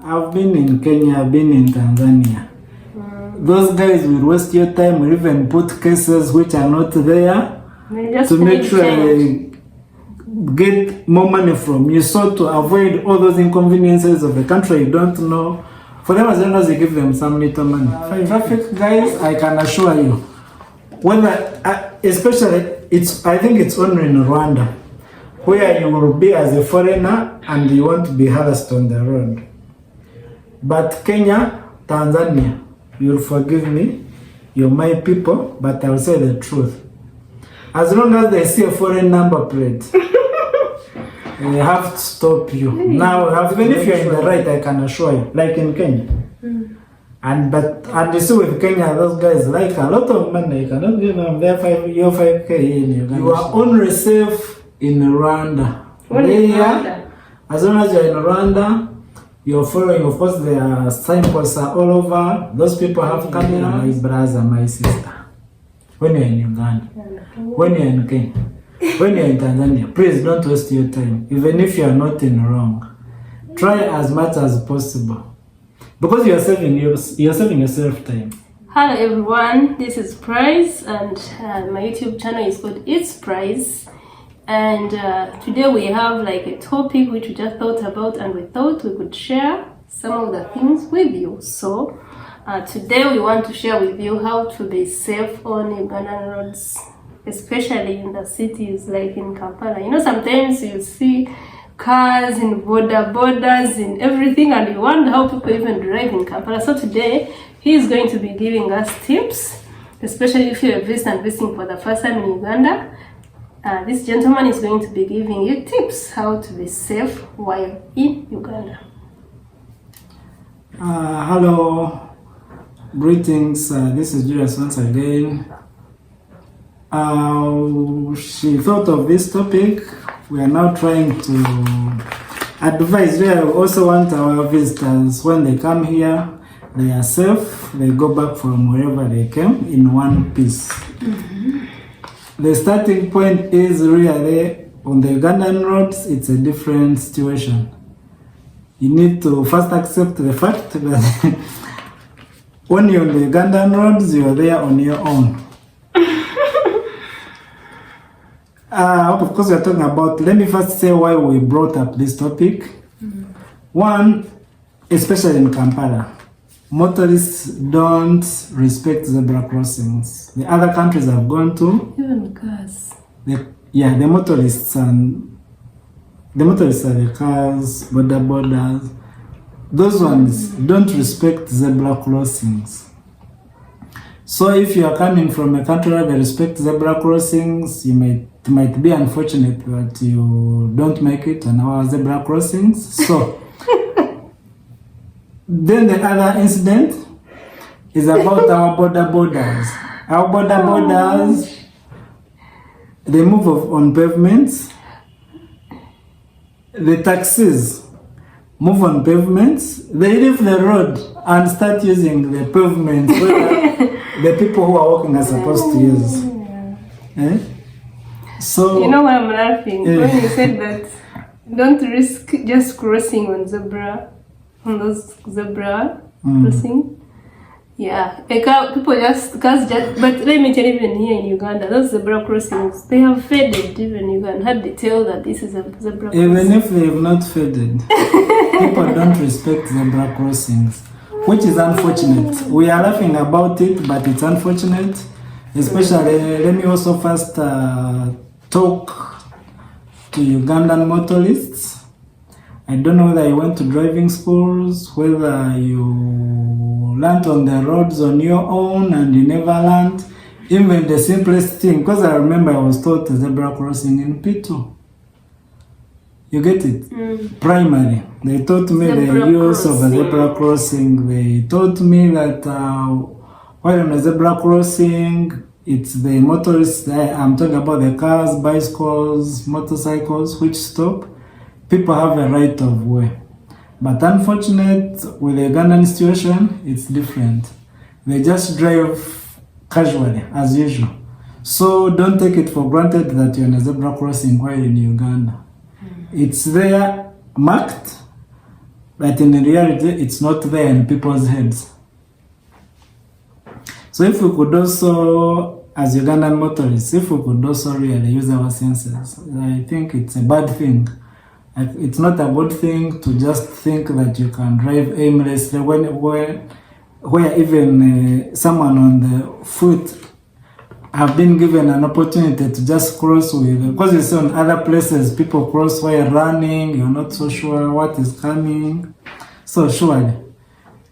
I've been in Kenya, I've been in Tanzania. Those guys will waste your time, will even put cases which are not there to make sure they get more money from you. So to avoid all those inconveniences of the country you don't know, for them as long as you give them some little money. For traffic guys, I can assure you, whether, especially, I think it's only in Rwanda, where you will be as a foreigner and you won't be harassed on the road. But Kenya, Tanzania, you'll forgive me, you're my people, but I'll say the truth. As long as they see a foreign number plate, they have to stop you. Now, even if you're in the right, I can assure you, like in Kenya. And you see with Kenya, those guys like a lot of money. You cannot give them your 5K in Uganda. You are only safe in Rwanda. As long as you're in Rwanda, you're following, of course, their signposts are all over. Those people have camera. My brother, my sister. When you're in Uganda, when you're in Kenya, when you're in Tanzania, please don't waste your time. Even if you're not in wrong, try as much as possible. Because you're saving yourself time. Hello everyone, this is Prize and my YouTube channel is called It's Prize. And today we have like a topic which we just thought about and we thought we could share some of the things with you. So today we want to share with you how to be safe on Ugandan roads, especially in the cities like in Kampala. You know, sometimes you see cars in borders in everything and you wonder how people even drive in Kampala. So today he is going to be giving us tips, especially if you're visiting for the first time in Uganda. This gentleman is going to be giving you tips how to be safe while in Uganda. Hello, greetings. This is Julius once again. She thought of this topic. We are now trying to advise. We also want our visitors, when they come here, they are safe. They go back from wherever they came in one piece. The starting point is really on the Ugandan roads. It's a different situation. You need to first accept the fact that when you're on the Ugandan roads, you're there on your own. Of course, we're talking about, let me first say why we brought up this topic. One, especially in Kampala, motorists don't respect zebra crossings. The other countries I've gone to, Even cars. the motorists are the cars, borders. Those ones don't respect zebra crossings. So if you are coming from a country where they respect zebra crossings, it might be unfortunate that you don't make it on our zebra crossings. So then the other incident is about our borders. Our borders, they move on pavements. The taxis move on pavements. They leave the road and start using the pavement where the people who are walking are supposed to use. So you know why I'm laughing? When you said that don't risk just crossing on those zebra crossing. Yeah, cars just, but let me tell you, even here in Uganda, those zebra crossings, they have faded. Even you can hardly tell that this is a zebra crossing. Even if they have not faded, people don't respect zebra crossings, which is unfortunate. We are laughing about it, but it's unfortunate. Especially, let me also first talk to Ugandan motorists. I don't know whether you went to driving schools, whether you learned on the roads on your own and you never learned even the simplest thing. Because I remember I was taught a zebra crossing in P2. You get it? Primary. They taught me the use of a zebra crossing. They taught me that while on a zebra crossing, it's the motorists, I'm talking about the cars, bicycles, motorcycles, which stop. People have a right of way. But unfortunate with the Ugandan situation, it's different. They just drive casually, as usual. So don't take it for granted that you're on a zebra crossing while in Uganda. It's there marked. but in reality, it's not there in people's heads. So if we could also, as Ugandan motorists, if we could also really use our senses, I think it's a bad thing. It's not a good thing to just think that you can drive aimlessly where even someone on the foot have been given an opportunity to just cross with, because you see on other places people cross while running, you're not so sure what is coming. So surely,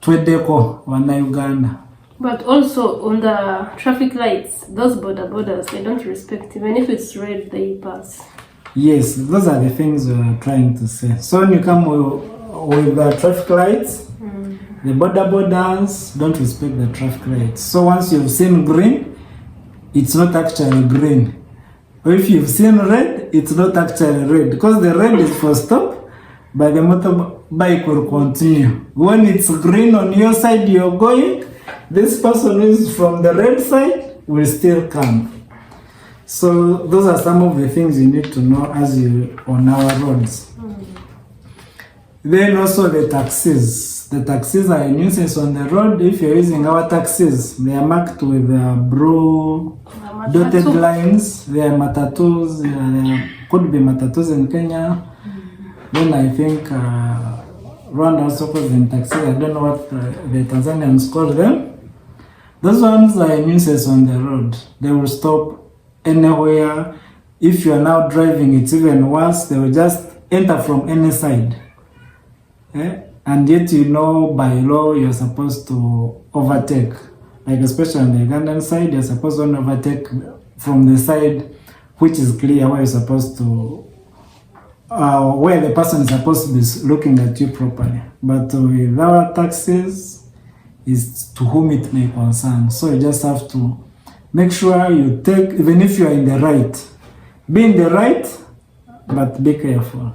twedeko wana Uganda. But also on the traffic lights, those borders, they don't respect, even if it's red, they pass. Yes, those are the things we are trying to say. So when you come with the traffic lights, the borders don't respect the traffic lights. So once you've seen green, it's not actually green. Or if you've seen red, it's not actually red. Because the red is for stop, but the motorbike will continue. When it's green on your side you're going, this person who is from the red side will still come. So those are some of the things you need to know as you on our roads. Then also the taxis. The taxis are a nuisance on the road. If you're using our taxis, they are marked with blue dotted lines. They are matatus. There could be matatus in Kenya. Then I think Rwanda also calls them taxis. I don't know what the Tanzanians call them. Those ones are a nuisance on the road. They will stop anywhere. If you are now driving, it's even worse. They will just enter from any side. And yet by law you're supposed to overtake. Like especially on the Ugandan side, you're supposed to overtake from the side which is clear, where you're supposed to where the person is supposed to be looking at you properly. But with our taxis, is to whom it may concern. So you just have to make sure you take, even if you are in the right, be in the right, but be careful.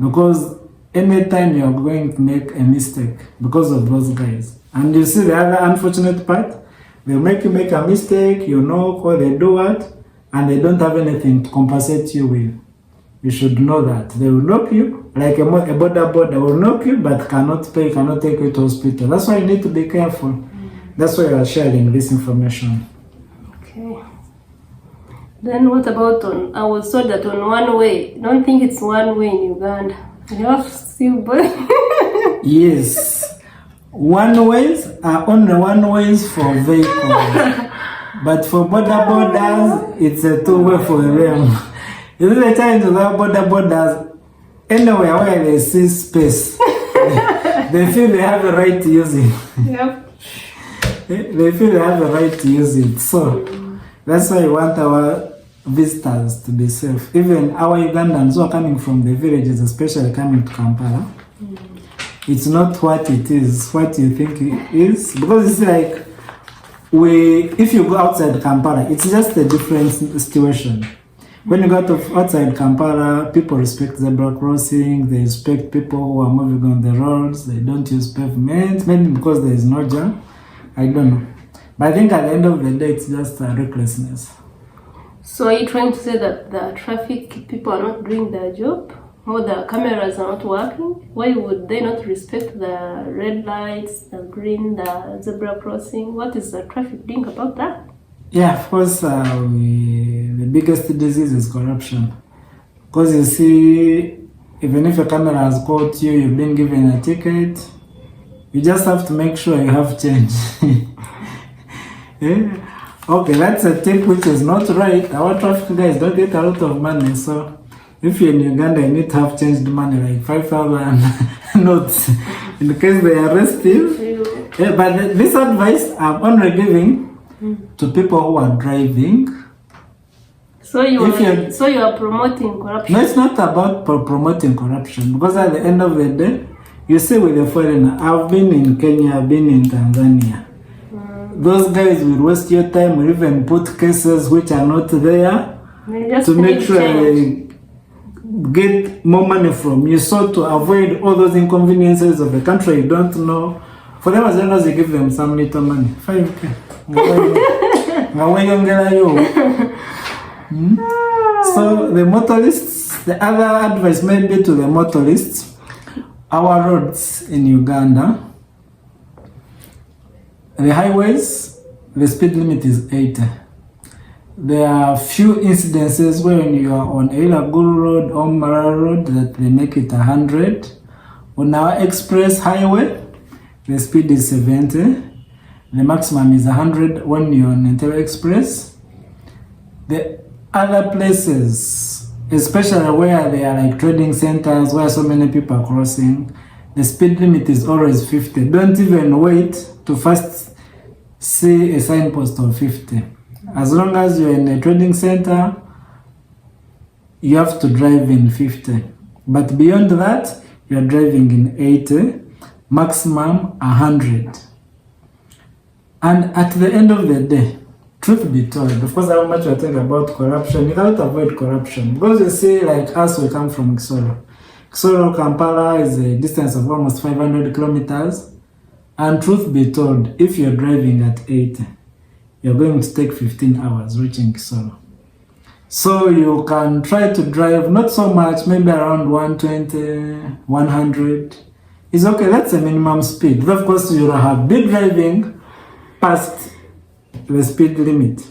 Because anytime you are going to make a mistake because of those guys. And you see the other unfortunate part, they'll make you make a mistake, or they do what, and they don't have anything to compensate you with. You should know that. They will knock you, like a border will knock you, but cannot take you to hospital. That's why you need to be careful. That's why you are sharing this information. Okay. Then what about I was told that on one way, don't think it's one way in Uganda. You have still Yes. One ways are only one ways for vehicles. But for borders, it's a two-way for them. You know the challenge about borders, anywhere where they see space, they feel they have a right to use it. Yep. They feel they have a right to use it. So that's why we want our visitors to be safe. Even our Ugandans who are coming from the villages, especially coming to Kampala, it's not what it is, what you think it is. Because it's like, if you go outside Kampala, it's just a different situation. When you go outside Kampala, people respect zebra crossing, they respect people who are moving on the roads, they don't use pavement, maybe because there is no jam, I don't know. But I think at the end of the day, it's just recklessness. So are you trying to say that the traffic people are not doing their job? Or the cameras are not working? Why would they not respect the red lights, the green, the zebra crossing? What is the traffic doing about that? Yeah, of course, the biggest disease is corruption. Because you see, even if a camera has caught you, you've been given a ticket, you just have to make sure you have change. Yeah? Okay, that's a tip which is not right. Our traffic guys don't get a lot of money, so if you're in Uganda, you need to have changed money, like 5,000 notes, in case they arrest you. Yeah, but this advice I'm only giving to people who are driving. So you are promoting corruption? No, it's not about promoting corruption, because at the end of the day, you see with the foreigner, I've been in Kenya, I've been in Tanzania. Those guys will waste your time, will even put cases which are not there to make sure they get more money from you. So to avoid all those inconveniences of the country you don't know, for them as long as you give them some little money, 5K. So the motorists, the other advice may be to the motorists, our roads in Uganda, the highways, the speed limit is 80. There are few incidences when you are on Elaguru Road or Mara Road that they make it 100. On our express highway, the speed is 70. The maximum is 100 when you're on Entebbe Express. The other places, especially where they are like trading centers, where so many people are crossing, the speed limit is always 50. Don't even wait to first see a signpost of 50. As long as you're in a trading center, you have to drive in 50. But beyond that, you're driving in 80, maximum 100. And at the end of the day, truth be told, of course, how much we're talking about corruption, you cannot avoid corruption. Because you see, like us, we come from Kisoro. Kisoro, Kampala is a distance of almost 500 kilometers. And truth be told, if you're driving at 80, you're going to take 15 hours reaching Kisoro. So you can try to drive not so much, maybe around 120, 100. It's okay, that's a minimum speed. But of course, you'll have been driving past the speed limit.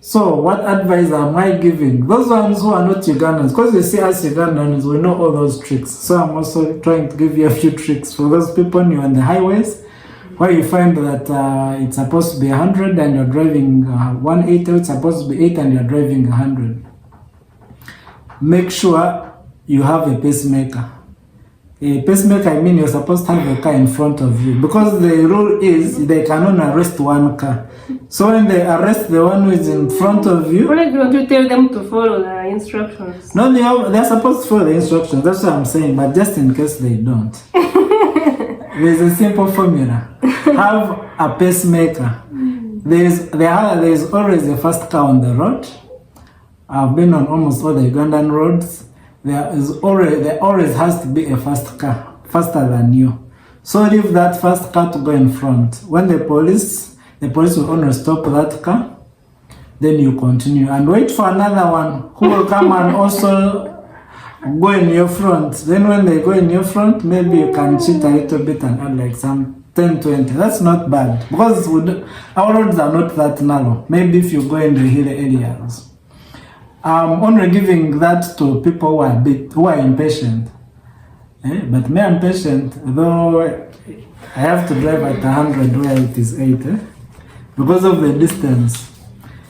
So what advice am I giving? Those ones who are not Ugandans, because you see us Ugandans, we know all those tricks. So I'm also trying to give you a few tricks for those people when you're on the highways, where you find that it's supposed to be 100 and you're driving 180, it's supposed to be 8 and you're driving 100. Make sure you have a pacemaker. A pacemaker, I mean you're supposed to have a car in front of you, because the rule is they cannot arrest one car. So when they arrest the one who is in front of you, what are you going to tell them to follow the instructions? No, they're supposed to follow the instructions. That's what I'm saying. But just in case they don't, there's a simple formula. Have a pacemaker. There's always a fast car on the road. I've been on almost all the Ugandan roads. There always has to be a fast car, faster than you. So leave that fast car to go in front. When the police will only stop that car, then you continue and wait for another one who will come and also go in your front. Then when they go in your front, maybe you can cheat a little bit and add like some 10, 20. That's not bad, because our roads are not that narrow. Maybe if you go in the hilly areas. I'm only giving that to people who are impatient. But me, I'm patient, though I have to drive at 100 where it is 80 because of the distance.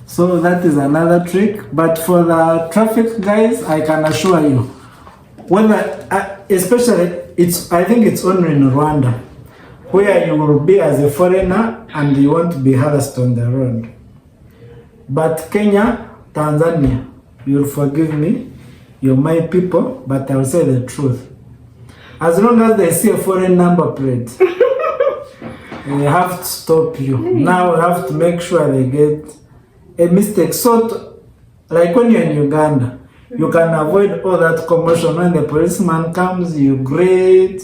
So that is another trick. But for the traffic guys, I can assure you, whether especially I think it's only in Rwanda where you will be as a foreigner and you won't be harassed on the road. But Kenya, Tanzania, you'll forgive me, you're my people, but I'll say the truth. As long as they see a foreign number plate, they have to stop you. Now we have to make sure they get a mistake. So, like when you're in Uganda, you can avoid all that commotion. When the policeman comes, you greet.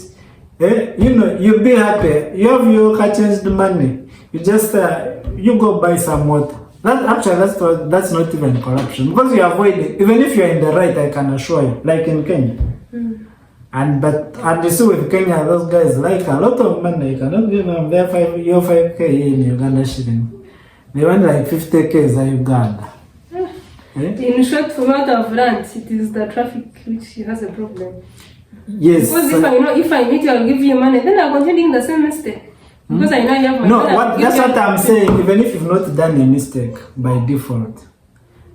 You'll be happy. You have your changed money. You just you go buy some water. That's not even corruption, because you avoid it. Even if you're in the right, I can assure you, like in Kenya. And you see with Kenya, those guys like a lot of money. You cannot give them your 5K in Uganda shilling. They want like 50K in Uganda. In short, for matter of land, it is the traffic which has a problem. Yes. Because if I meet you, I'll give you money, then I'll continue the same mistake. Because I know you have my that's what I'm saying. Even if you've not done a mistake by default,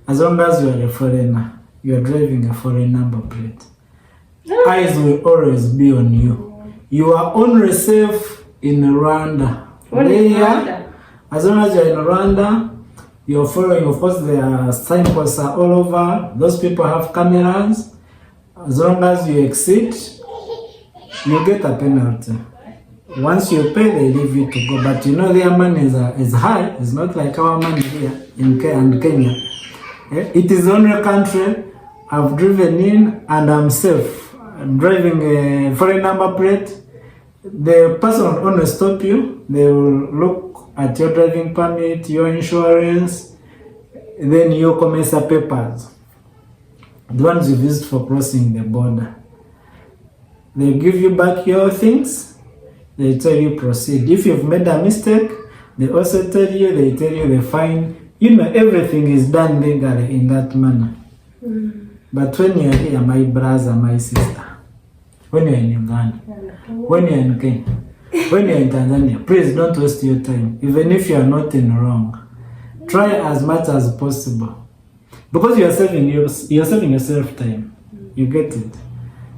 as long as you are a foreigner, you are driving a foreign number plate, eyes will always be on you. You are only safe in Rwanda. As long as you're in Rwanda, you're following. Of course, their signposts are all over. Those people have cameras. As long as you exit, you get a penalty. Once you pay, they leave you to go. But their money is high. It's not like our money here in Kenya. It is the only country I've driven in and I'm safe. I'm driving a foreign number plate. The person will only stop you. They will look at your driving permit, your insurance, then your COMESA papers. The ones you used for crossing the border. They give you back your things. They tell you proceed. If you've made a mistake, they also tell you, they tell you the fine. You know, everything is done legally in that manner. But when you're here, my brother, my sister, when you're in Uganda, when you're in Kenya, when you're in Tanzania, please don't waste your time. Even if you're not in wrong, try as much as possible. Because you're saving yourself time. You get it?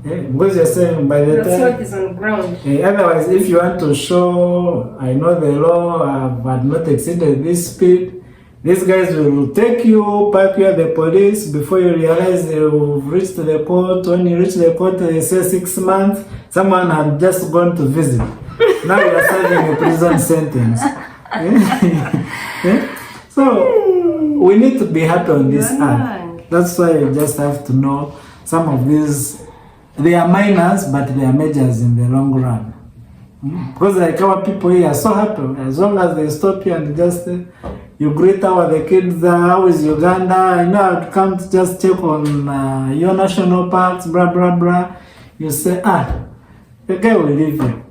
Yeah? Because you're saving by the time. What is on ground. Otherwise, if you want to show, I know the law, I've not exceeded this speed, these guys will take you, park you at the police. Before you realize you've reached the court. When you reach the court, they say 6 months. Someone had just gone to visit. Now you are serving a prison sentence. Yeah? So we need to be happy on this earth. That's why you just have to know some of these. They are minors, but they are majors in the long run. Because like our people here are so happy as long as they stop you and just you greet the kids. How is Uganda? I know I've come to just check on your national parks, blah blah blah. You say, the guy will leave you.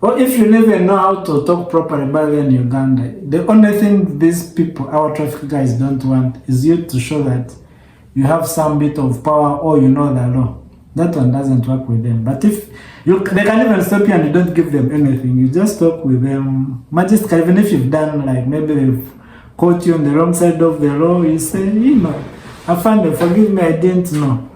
Or if you never know how to talk properly about in Uganda, the only thing these people, our traffic guys, don't want is you to show that you have some bit of power or you know the law. That one doesn't work with them. But if they can even stop you and you don't give them anything, you just talk with them. Majestic, even if you've done like maybe they've caught you on the wrong side of the law, you say, I found them, forgive me, I didn't know.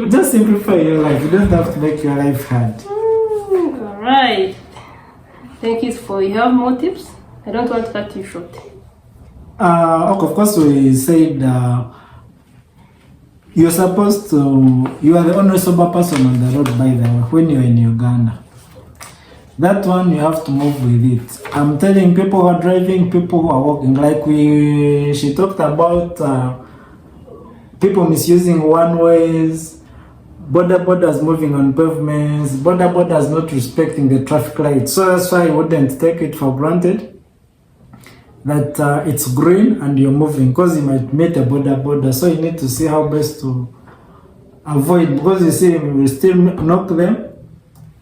Just simplify your life. You don't have to make your life hard. Alright. Thank you for your more tips. I don't want to cut you short. Of course, we said you're supposed to, you are the only sober person on the road, by the way, when you're in Uganda. That one, you have to move with it. I'm telling people who are driving, people who are walking, like she talked about people misusing one-ways, borders moving on pavements, borders not respecting the traffic lights. So that's why I wouldn't take it for granted that it's green and you're moving, because you might meet a border. So you need to see how best to avoid, because you see, we will still knock them.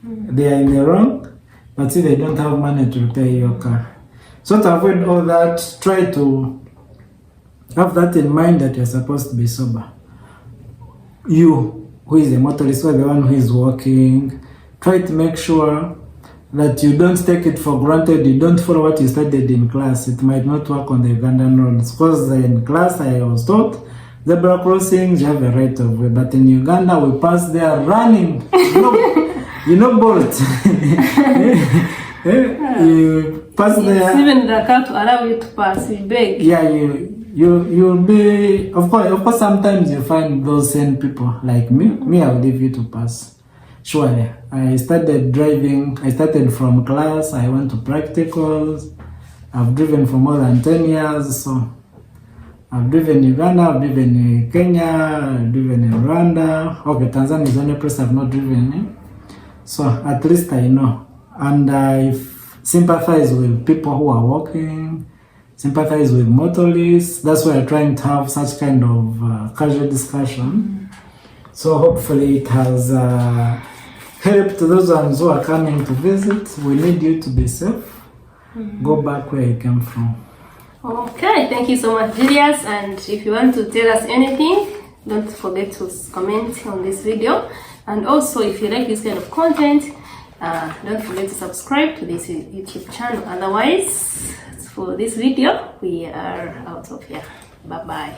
They are in the wrong, but see, they don't have money to repair your car. So to avoid all that, try to have that in mind that you're supposed to be sober. You, who is a motorist, or the one who is walking, try to make sure that you don't take it for granted. You don't follow what you studied in class. It might not work on the Ugandan roads, because in class I was taught zebra crossings, you have a right of way. But in Uganda, we pass there running. You know Bolt. You pass there. Even the car to allow you to pass, you beg. Yeah, you'll be, of course, sometimes you find those same people like me. I'll leave you to pass. Surely, I started driving. I started from class. I went to practicals. I've driven for more than 10 years. So I've driven Uganda, I've driven in Kenya, I've driven in Rwanda. Okay, Tanzania is the only place I've not driven in. So at least I know. And I sympathize with people who are walking, sympathize with motorists. That's why I'm trying to have such kind of casual discussion. So hopefully it has helped those ones who are coming to visit. We need you to be safe. Go back where you came from. Okay, thank you so much, Julius. And if you want to tell us anything, don't forget to comment on this video. And also, if you like this kind of content, don't forget to subscribe to this YouTube channel. Otherwise, for this video, we are out of here. Bye-bye.